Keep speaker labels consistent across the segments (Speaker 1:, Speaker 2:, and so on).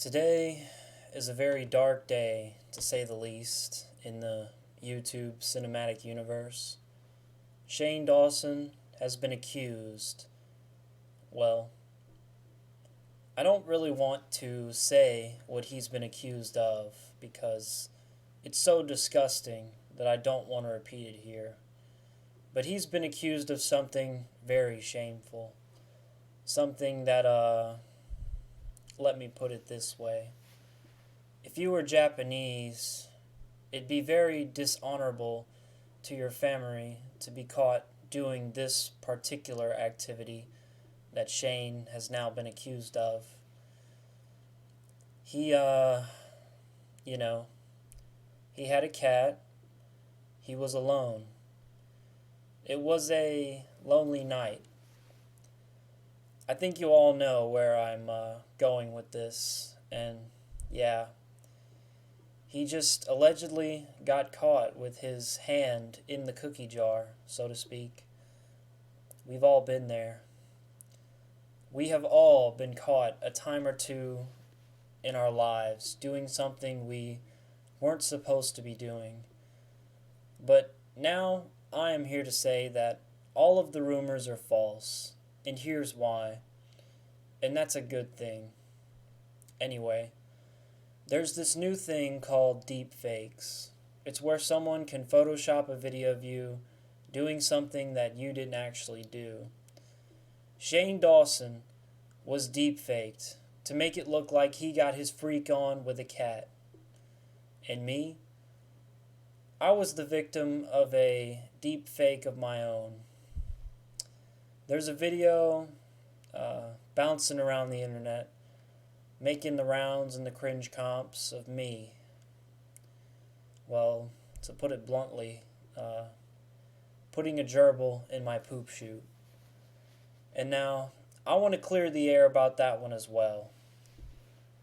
Speaker 1: Today is a very dark day, to say the least, in the YouTube cinematic universe. Shane Dawson has been accused. Well, I don't really want to say what he's been accused of because it's so disgusting that I don't want to repeat it here. But he's been accused of something very shameful. Something that, let me put it this way. If you were Japanese, it'd be very dishonorable to your family to be caught doing this particular activity that Shane has now been accused of. He, you know, he had a cat. He was alone. It was a lonely night. I think you all know where I'm going with this, and yeah, he just allegedly got caught with his hand in the cookie jar, so to speak. We've all been there. We have all been caught a time or two in our lives doing something we weren't supposed to be doing. But now I am here to say that all of the rumors are false, and here's why. And that's a good thing. Anyway, there's this new thing called deep fakes. It's where someone can Photoshop a video of you doing something that you didn't actually do. Shane Dawson was deep faked to make it look like he got his freak on with a cat. And me? I was the victim of a deep fake of my own. There's a video bouncing around the internet, making the rounds and the cringe comps of me. Well, to put it bluntly, putting a gerbil in my poop chute. And now, I want to clear the air about that one as well.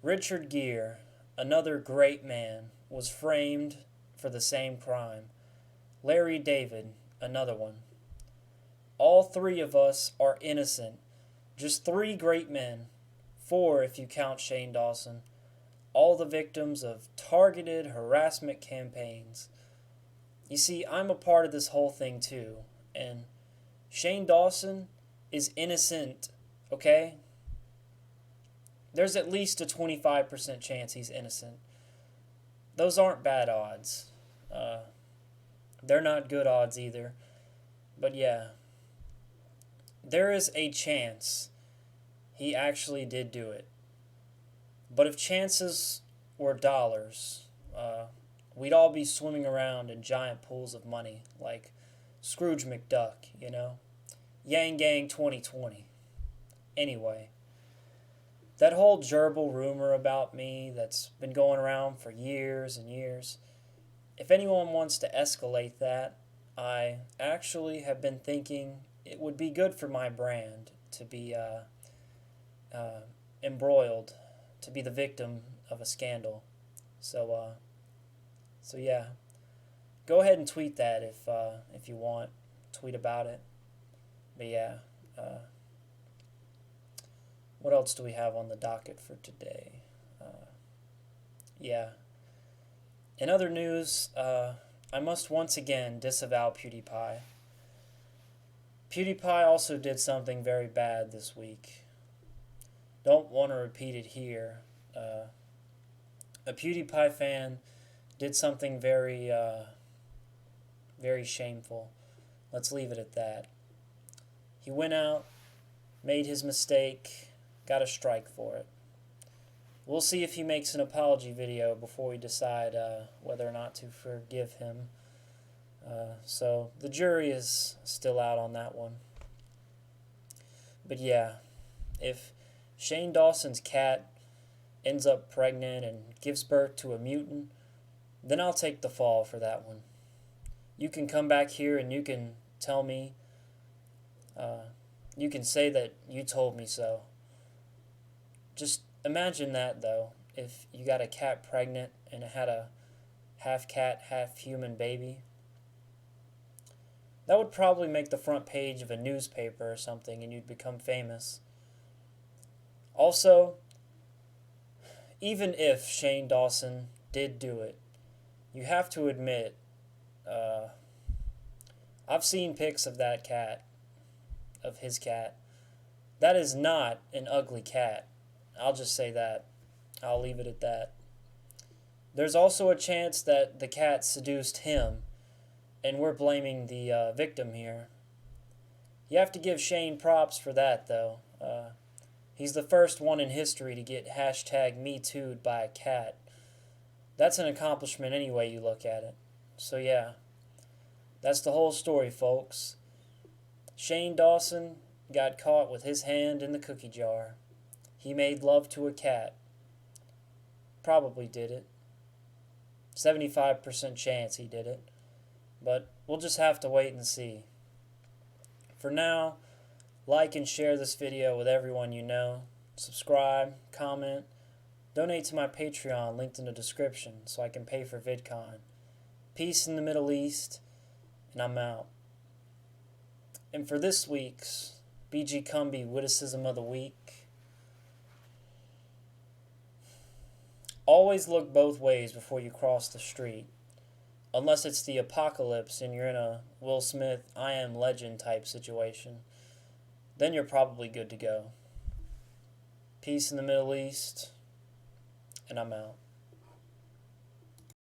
Speaker 1: Richard Gere, another great man, was framed for the same crime. Larry David, another one. All three of us are innocent. Just three great men, four if you count Shane Dawson, all the victims of targeted harassment campaigns. You see, I'm a part of this whole thing too, and Shane Dawson is innocent, okay? There's at least a 25% chance he's innocent. Those aren't bad odds. They're not good odds either. But yeah, there is a chance he actually did do it. But if chances were dollars, we'd all be swimming around in giant pools of money, like Scrooge McDuck, you know? Yang Gang 2020. Anyway, that whole gerbil rumor about me that's been going around for years and years, if anyone wants to escalate that, I actually have been thinking it would be good for my brand to be embroiled, to be the victim of a scandal. So yeah, go ahead and tweet that if you want. Tweet about it. But yeah, what else do we have on the docket for today? Yeah. In other news, I must once again disavow PewDiePie. PewDiePie also did something very bad this week. Don't want to repeat it here. A PewDiePie fan did something very, very shameful. Let's leave it at that. He went out, made his mistake, got a strike for it. We'll see if he makes an apology video before we decide whether or not to forgive him. So the jury is still out on that one. But yeah, if Shane Dawson's cat ends up pregnant and gives birth to a mutant, then I'll take the fall for that one. You can come back here and you can tell me, you can say that you told me so. Just imagine that, though, if you got a cat pregnant and it had a half cat, half human baby. That would probably make the front page of a newspaper or something and you'd become famous. Also, even if Shane Dawson did do it, you have to admit, uh, I've seen pics of that cat, of his cat. That is not an ugly cat. I'll just say that. I'll leave it at that. There's also a chance that the cat seduced him, and we're blaming the victim here. You have to give Shane props for that, though. He's the first one in history to get hashtag MeToo'd by a cat. That's an accomplishment any way you look at it. So yeah, that's the whole story, folks. Shane Dawson got caught with his hand in the cookie jar. He made love to a cat. Probably did it. 75% chance he did it. But we'll just have to wait and see. For now, like and share this video with everyone you know. Subscribe, comment, donate to my Patreon linked in the description so I can pay for VidCon. Peace in the Middle East, and I'm out. And for this week's BGkumbi Witticism of the Week, always look both ways before you cross the street. Unless it's the apocalypse and you're in a Will Smith, I Am Legend type situation. Then you're probably good to go. Peace in the Middle East, and I'm out.